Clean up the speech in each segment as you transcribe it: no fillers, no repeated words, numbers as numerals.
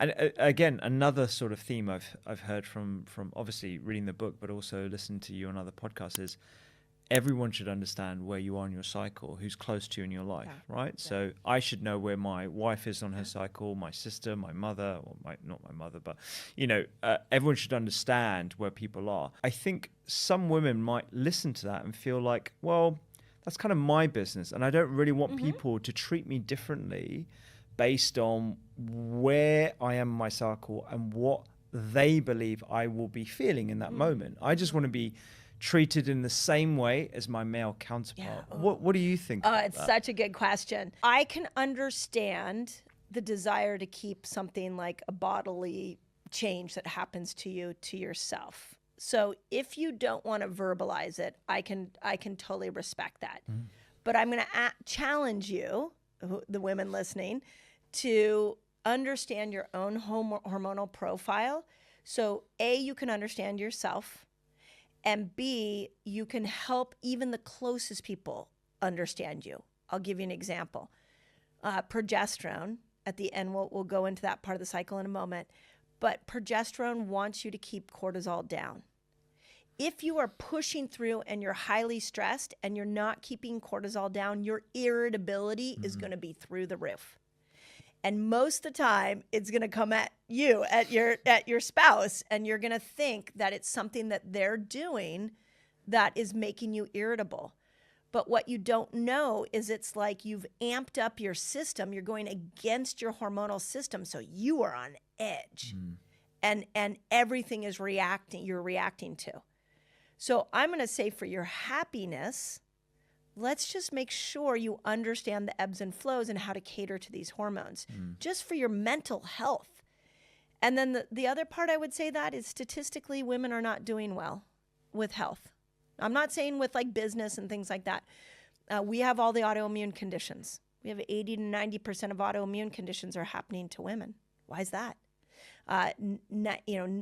And again, another sort of theme I've heard from obviously reading the book, but also listening to you on other podcasts is everyone should understand where you are in your cycle, who's close to you in your life, right? Yeah. So I should know where my wife is on her cycle, my sister, my mother, or not my mother, but, everyone should understand where people are. I think some women might listen to that and feel like, well, that's kind of my business, and I don't really want people to treat me differently based on where I am in my cycle and what they believe I will be feeling in that moment. I just want to be treated in the same way as my male counterpart. Yeah. What do you think about it's that? Such a good question. I can understand the desire to keep something like a bodily change that happens to you to yourself. So if you don't want to verbalize it, I can totally respect that. But I'm going to challenge you, the women listening, to understand your own hormonal profile. So A, you can understand yourself. And B, you can help even the closest people understand you. I'll give you an example. Progesterone, at the end, we'll go into that part of the cycle in a moment, but progesterone wants you to keep cortisol down. If you are pushing through and you're highly stressed and you're not keeping cortisol down, your irritability is going to be through the roof. And most of the time, it's going to come at you, at your spouse, and you're going to think that it's something that they're doing that is making you irritable. But what you don't know is it's like you've amped up your system. You're going against your hormonal system, so you are on edge. And everything is you're reacting to. So I'm going to say for your happiness, let's just make sure you understand the ebbs and flows and how to cater to these hormones, just for your mental health. And then the other part I would say that is statistically, women are not doing well with health. I'm not saying with like business and things like that. We have all the autoimmune conditions. We have 80 to 90% of autoimmune conditions are happening to women. Why is that?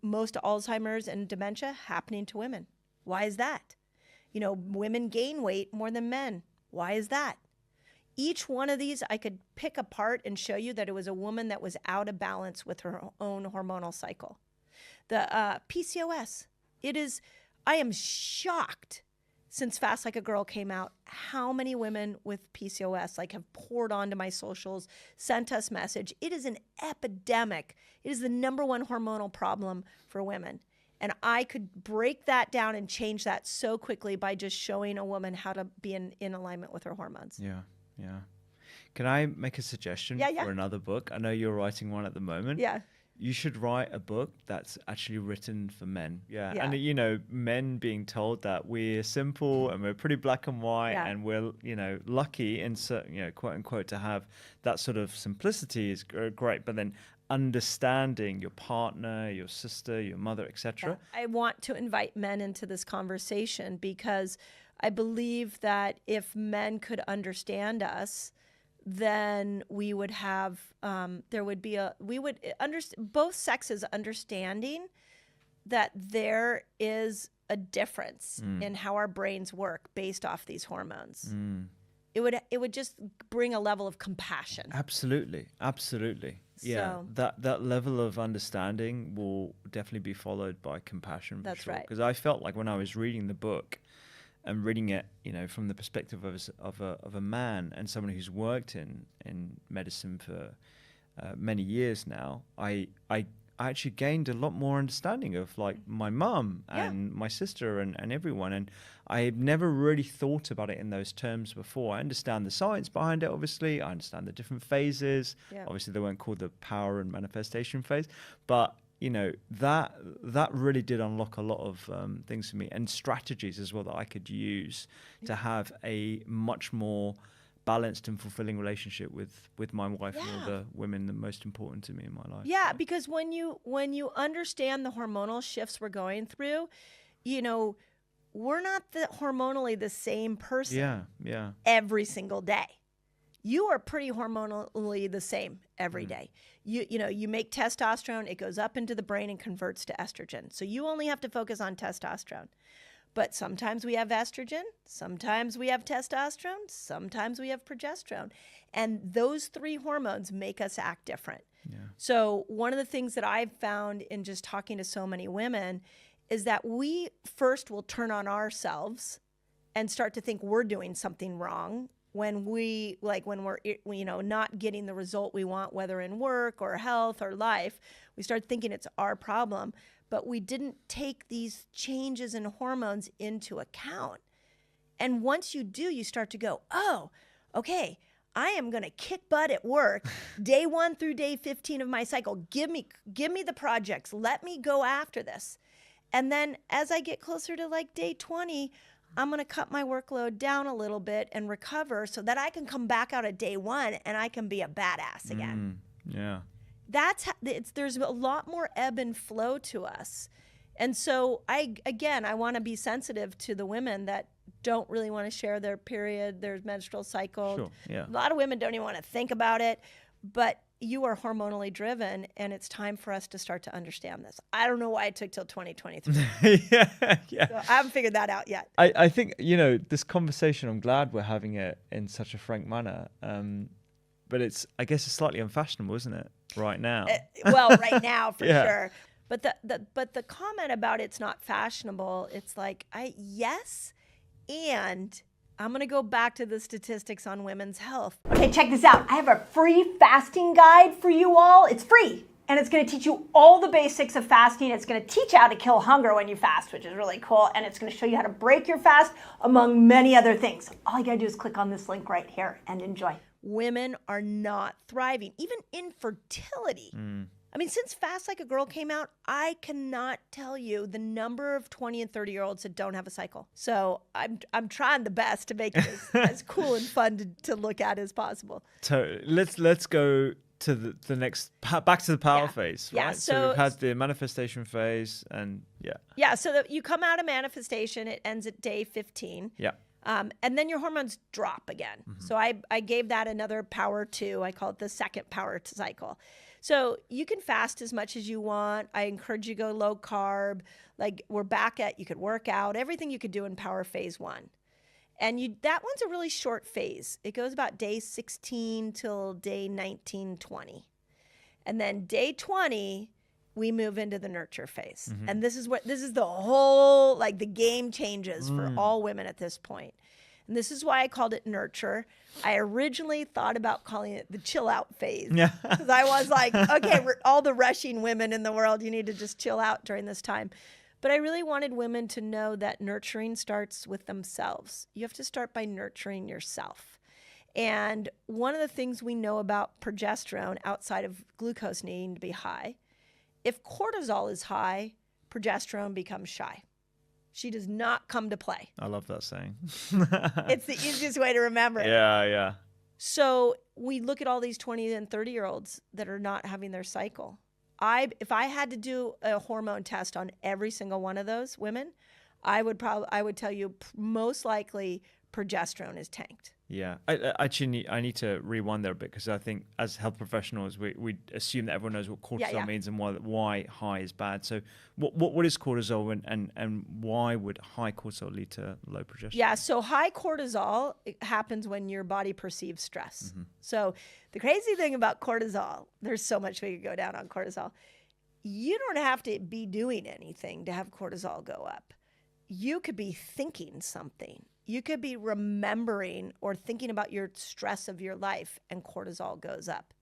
Most Alzheimer's and dementia happening to women. Why is that? Women gain weight more than men. Why is that? Each one of these, I could pick apart and show you that it was a woman that was out of balance with her own hormonal cycle. The PCOS, I am shocked since Fast Like a Girl came out, how many women with PCOS have poured onto my socials, sent us message. It is an epidemic. It is the number one hormonal problem for women. And I could break that down and change that so quickly by just showing a woman how to be in alignment with her hormones. Yeah. Can I make a suggestion for another book? I know you're writing one at the moment. Yeah. You should write a book that's actually written for men. Yeah. And, men being told that we're simple and we're pretty black and white and we're, lucky in certain, quote unquote, to have that sort of simplicity is great. But then understanding your partner, your sister, your mother, etc. I want to invite men into this conversation because I believe that if men could understand us, then we would have, both sexes understanding that there is a difference in how our brains work based off these hormones. It would just bring a level of compassion. Absolutely. Yeah, so, that level of understanding will definitely be followed by compassion. That's right. Because I felt like when I was reading the book and reading it, from the perspective of a man and someone who's worked in medicine for many years now, I actually gained a lot more understanding of my mum and my sister and everyone. And I had never really thought about it in those terms before. I understand the science behind it, obviously. I understand the different phases. Yeah. Obviously, they weren't called the power and manifestation phase. But, that really did unlock a lot of things for me and strategies as well that I could use to have a much more balanced and fulfilling relationship with my wife and all the women that are most important to me in my life. Yeah, because when you understand the hormonal shifts we're going through, we're not hormonally the same person every single day. You are pretty hormonally the same every day. You make testosterone, it goes up into the brain and converts to estrogen. So you only have to focus on testosterone. But sometimes we have estrogen, sometimes we have testosterone, sometimes we have progesterone. And those three hormones make us act different. Yeah. So one of the things that I've found in just talking to so many women is that we first will turn on ourselves and start to think we're doing something wrong when we're not getting the result we want, whether in work or health or life. We start thinking it's our problem, but we didn't take these changes in hormones into account. And once you do, you start to go, oh, okay, I am going to kick butt at work day 1 through day 15 of my cycle. Give me the projects. Let me go after this. And then as I get closer to like day 20, I'm going to cut my workload down a little bit and recover so that I can come back out at day 1 and I can be a badass again. Yeah. There's a lot more ebb and flow to us. And so I want to be sensitive to the women that don't really want to share their period, their menstrual cycle. Sure, yeah. A lot of women don't even want to think about it, but you are hormonally driven, and it's time for us to start to understand this. I don't know why it took till 2023. yeah. So I haven't figured that out yet. I think, this conversation, I'm glad we're having it in such a frank manner. But I guess it's slightly unfashionable, isn't it? Right now. Right now, for Yeah. sure. But the comment about it's not fashionable, it's like, yes, and I'm going to go back to the statistics on women's health. Okay, check this out. I have a free fasting guide for you all. It's free, and it's going to teach you all the basics of fasting. It's going to teach you how to kill hunger when you fast, which is really cool, and it's going to show you how to break your fast, among many other things. All you got to do is click on this link right here and enjoy. Women are not thriving, even infertility. I mean, since Fast Like a Girl came out, I cannot tell you the number of 20 and 30-year-olds that don't have a cycle. So I'm trying the best to make it as cool and fun to look at as possible. So let's go to the next, back to the power phase, right? Yeah, so we've had the manifestation phase and Yeah, so that you come out of manifestation, it ends at day 15. Yeah. And then your hormones drop again. So I gave that another power 2. I call it the second power cycle. So you can fast as much as you want. I encourage you to go low carb. Like you could work out, everything you could do in power phase 1. And that one's a really short phase. It goes about day 16 till day 19, 20. And then day 20, we move into the nurture phase. And this is the whole, the game changes for all women at this point. And this is why I called it nurture. I originally thought about calling it the chill out phase. Yeah. Because I was like, okay, all the rushing women in the world, you need to just chill out during this time. But I really wanted women to know that nurturing starts with themselves. You have to start by nurturing yourself. And one of the things we know about progesterone outside of glucose needing to be high, if cortisol is high, progesterone becomes shy. She does not come to play. I love that saying. It's the easiest way to remember it. Yeah. So we look at all these 20 and 30-year-olds that are not having their cycle. If I had to do a hormone test on every single one of those women, I would tell you most likely progesterone is tanked. Yeah, I need to rewind there a bit because I think as health professionals, we assume that everyone knows what cortisol means and why high is bad. So what is cortisol and why would high cortisol lead to low progesterone? Yeah, so high cortisol happens when your body perceives stress. So the crazy thing about cortisol, there's so much we could go down on cortisol. You don't have to be doing anything to have cortisol go up. You could be thinking something. You could be remembering or thinking about your stress of your life, and cortisol goes up.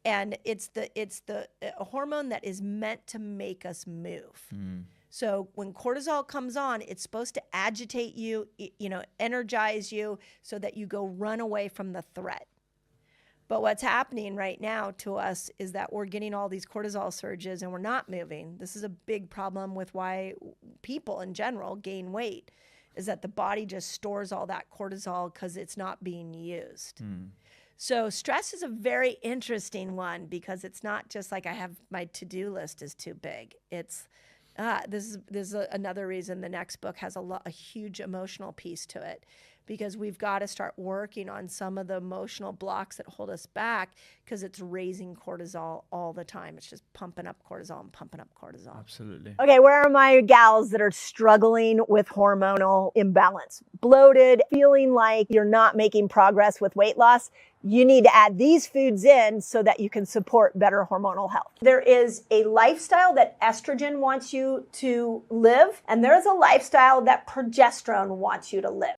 And it's the hormone that is meant to make us move. So when cortisol comes on, it's supposed to agitate you, energize you so that you go run away from the threat. But what's happening right now to us is that we're getting all these cortisol surges and we're not moving. This is a big problem with why people in general gain weight, is that the body just stores all that cortisol because it's not being used. So stress is a very interesting one because it's not just like I have my to-do list is too big. It's this is another reason the next book has a huge emotional piece to it, because we've got to start working on some of the emotional blocks that hold us back, because it's raising cortisol all the time. It's just pumping up cortisol and pumping up cortisol. Absolutely. Okay, where are my gals that are struggling with hormonal imbalance? Bloated, feeling like you're not making progress with weight loss? You need to add these foods in so that you can support better hormonal health. There is a lifestyle that estrogen wants you to live, and there's a lifestyle that progesterone wants you to live.